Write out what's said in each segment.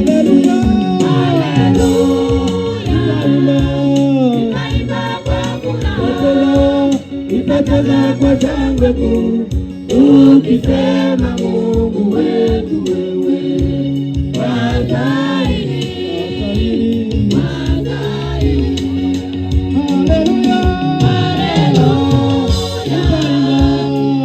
Hallelujah. Tutajaza kwa shangwe kuu, tukisema Mungu wetu wewe wastahili, wastahili. Haleluya, haleluya.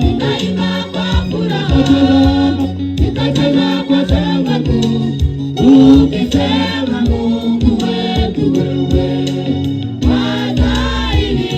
Tutaimba kwa furaha, tutajaza kwa shangwe kuu, tukisema Mungu wetu wewe wastahili,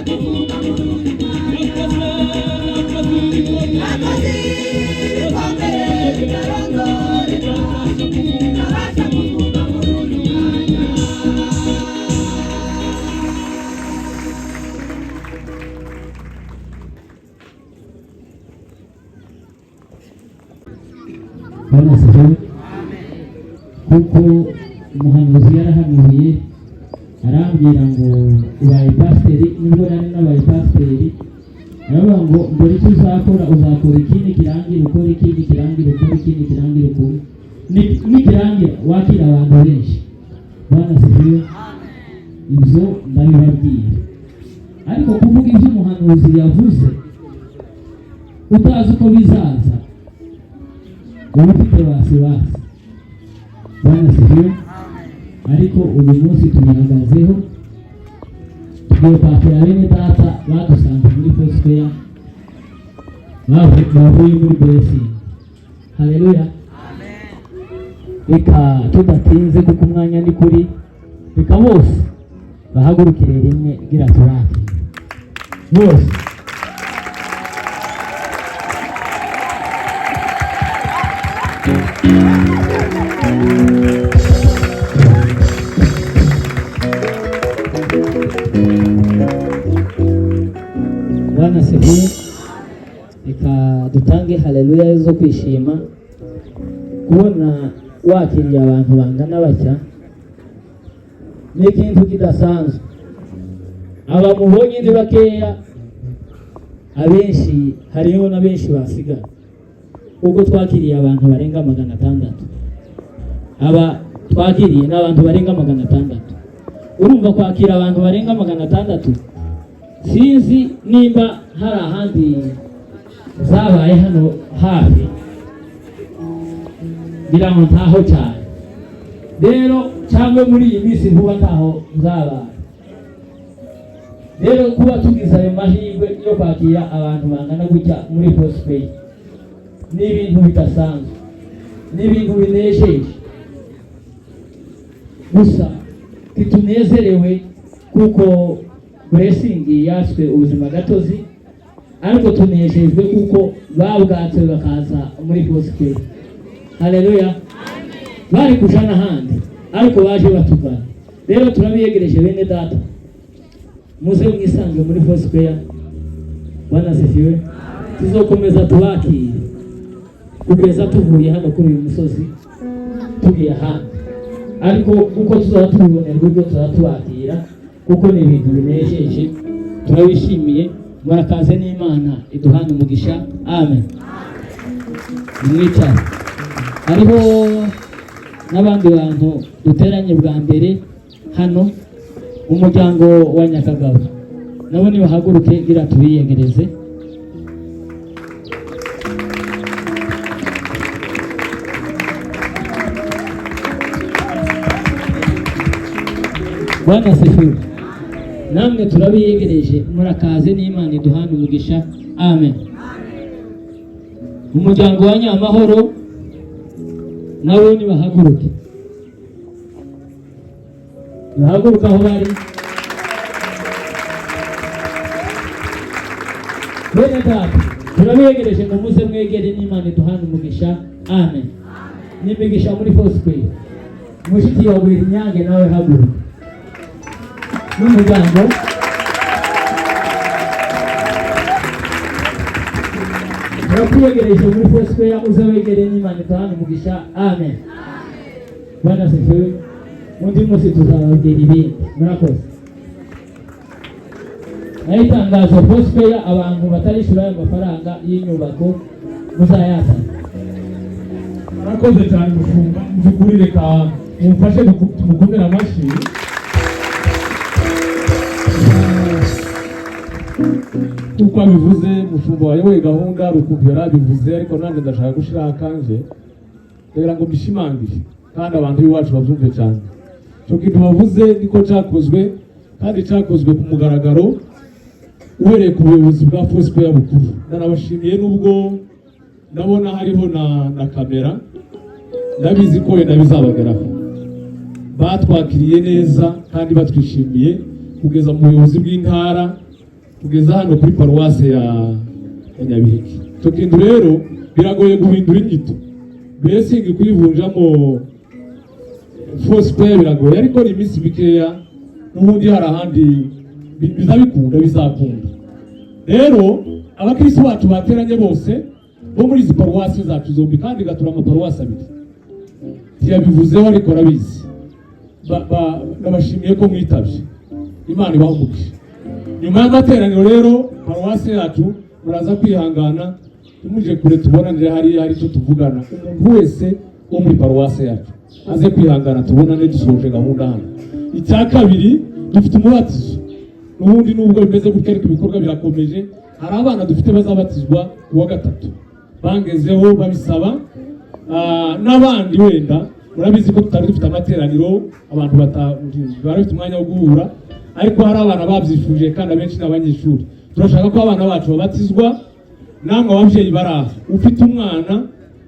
Kuvuga muri kuko umuhanuzi yarahanuye arambwira ngo ubaye pasiteri, nibwo nari nabaye pasiteri, aravuga ngo mbere icyo uzakora ikindi kirangira, ukora ikindi kirangira, ukora ikindi kirangira, ukora n'ikirangira wakira abantu benshi. Bwana sifiwe. Ibyo ndabibabwira, ariko kuvuga ibyo umuhanuzi yavuze utazi uko bizaza uba ufite basi. Bwana sifiwe. Ariko uyu munsi tubihagazeho, tugiye kwakira bene data badusanze muri Foursquare, bavuye muri blessing. Haleluya. Reka tudatinze kuko umwanya ni kuri, reka bose bahagurukire rimwe gira tubakire bose. Bwana sifiwe. Reka dutange haleluya zo kwishima kubona wakiriye abantu bangana batya, ni ikintu kidasanzwe. Abamubonye ni bakeya, abenshi hariho na benshi basigara, kuko twakiriye abantu barenga 600. Aba twakiriye n'abantu barenga 600. Urumva kwakira abantu barenga 600, sinzi nimba hari ahandi zabaye hano hafi, birango ntaho cyane. Rero cyangwa muri iyi minsi vuba ntaho zabaye. Rero kuba tugize ayo mahirwe yo kwakira abantu bangana gutya muri Foursquare ni ibintu bidasanzwe, ni ibintu binejeje. Gusa tunezerewe kuko blessing yaswe ubuzima gatozi, ariko tunejejwe kuko babwatse bakaza muri Foursquare. Haleluya. Bari kujana handi ariko baje batugana. Rero turabiyegereje bene data, muze mwisange muri Foursquare. Bwana sifiwe. Tuzokomeza tubakire kugeza tuvuye hano kuri uyu musozi tugiye handi, ariko uko tuzaba tubibonera uburyo tuzatubakira kuko ni ibintu binejeje. Turabishimiye, murakaze n'Imana iduhane umugisha. Amen. Mwicare. Hariho n'abandi bantu duteranye bwa mbere hano, umuryango wa Nyakagabo, nabo nibahaguruke gira tubiyegereze. Bwana sifiwe. Namwe turabiyegereje, murakaze n'Imana iduhane umugisha. Amen. Umuryango wa Nyamahoro nabo nibahaguruke, bahaguruka aho bari. Bene data turabiyegereje ngo muze mwegere n'Imana iduhane umugisha. Amen. N'imigisha muri Foursquare. Mushiki wawe Inyange nawe haguruka n'umuryango. Turabiyegereje muri Foursquare, muze wegere n'Imana iduhane umugisha. Amen. Bwana sifiwe. Undi munsi tuzababwira ibindi. Murakoze. Nayitangaje Foursquare, abantu batarishura ayo mafaranga y'inyubako muzayatana. Murakoze cyane mufunga, mvuguri reka mumfashe mukomera amashyi. Uko abivuze mushumba wayoboye gahunda Rukundo yarabivuze, ariko nanjye ndashaka gushira akanje kugira ngo mbishimangire kandi abantu b'iwacu bavyumve cyane. Cyo kintu bavuze niko cyakozwe, kandi cyakozwe ku mugaragaro uhereye ku buyobozi bwa Foursquare bukuru. Narabashimiye nubwo ndabona hariho na kamera, ndabizi ko wenda bizabageraho. Batwakiriye neza kandi batwishimiye kugeza mu buyobozi bw'intara, kugeza hano kuri paruwase ya Nyabiheke. Cyo kintu rero biragoye guhindura inyito, blessing kuyivunjamo Foursquare biragoye, ariko ni iminsi mikeya n'ubundi hari ahandi bizabikunda, bizakunda. Rero abakristo bacu bateranye bose bo muri izi paruwasi zacu zombi, kandi gatura ama paruwasi abiri. ntiyabivuzeho ariko arabizi. Nabashimiye ko mwitabye, Imana ibahe umugisha. Nyuma y'amateraniro rero paruwasi yacu muraza kwihangana, tumuje kure tubonanire hari icyo tuvugana. Umuntu wese wo muri paruwasi yacu aze kwihangana tubonane dusoje gahunda hano. Icya kabiri, dufite umubatizo n'ubundi nubwo bimeze gutya ariko ibikorwa birakomeje. Hari abana dufite bazabatizwa kuwa gatatu bangezeho babisaba, n'abandi wenda murabizi ko tutari dufite amateraniro, abantu bafite umwanya wo guhura, ariko hari abana babyifuje kandi abenshi n'abanyeshuri. Turashaka ko abana bacu babatizwa. Namwe ababyeyi baraha ufite umwana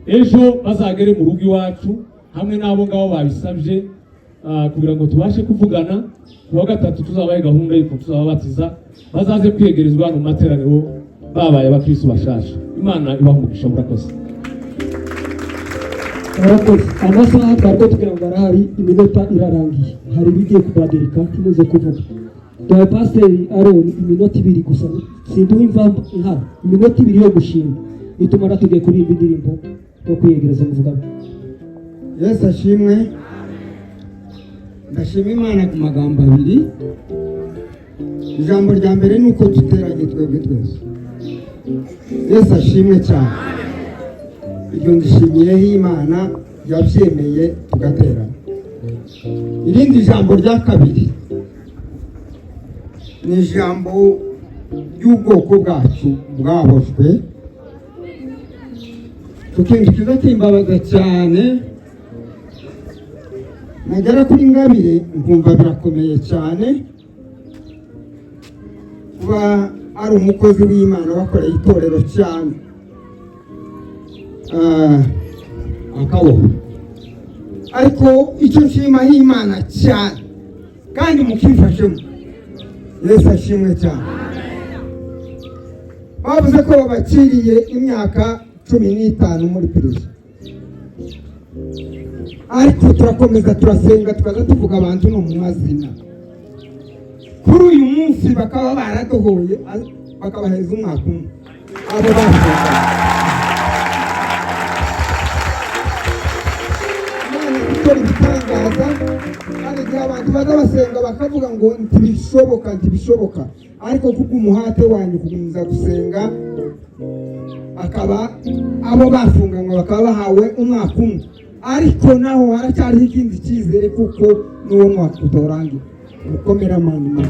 ejo bazagere mu rugo iwacu hamwe n'abo ngabo babisabye, kugira ngo tubashe kuvugana. Kuwa gatatu tuzabaye gahunda y'uko tuzababatiza, bazaze kwiyegerezwa mu materaniro babaye abakristo bashasha. Imana ibahe umugisha. Murakoze. Amasaha twari tugira ngo arahari, iminota irarangiye, hari ibigiye kubadirika tumaze kuvuga. Dore Pasiteri Aroni iminota 2 gusa, sinduhimva nka iminota 2 yo gushima, itumara tugiye kuririmba indirimbo yo kwiyegereza muvugana. Yesu ashimwe. Ndashima Imana ku magambo abiri. Ijambo rya mbere ni uko duteranye twebwe twese. Yesu ashimwe cyane. Ibyo ndishimiyeho Imana yabyemeye tugaterana. Irindi jambo rya kabiri ni ijambo ry'ubwoko bwacu bwaboshwe. Tukintu kiza kimbabaza cyane, nagera kuri Ngabire nkumva birakomeye cyane kuba ari umukozi w'Imana wakoreye itorero cyane akaboho. Ariko icyo nshima Imana cyane kandi mukifashemo. Yesu ashimwe cyane. Bavuze ko babaciriye imyaka 15 muri perezida, ariko turakomeza turasenga tukaza tuvuga abantu no mu mazina. Kuri uyu munsi bakaba baradohoye bakabaheza umwaka umwe abo basenga. Imana ikora ibitangaza, kandi igihe abantu baza basenga bakavuga ngo ntibishoboka, ariko kubw'umuhate wanyu kugumiza gusenga, akaba abo bafunganywe bakaba bahawe umwaka umwe. Ariko naho haracyariho ikindi cyizere kuko n'uwo mwaka utorangira. Mukomera Imana.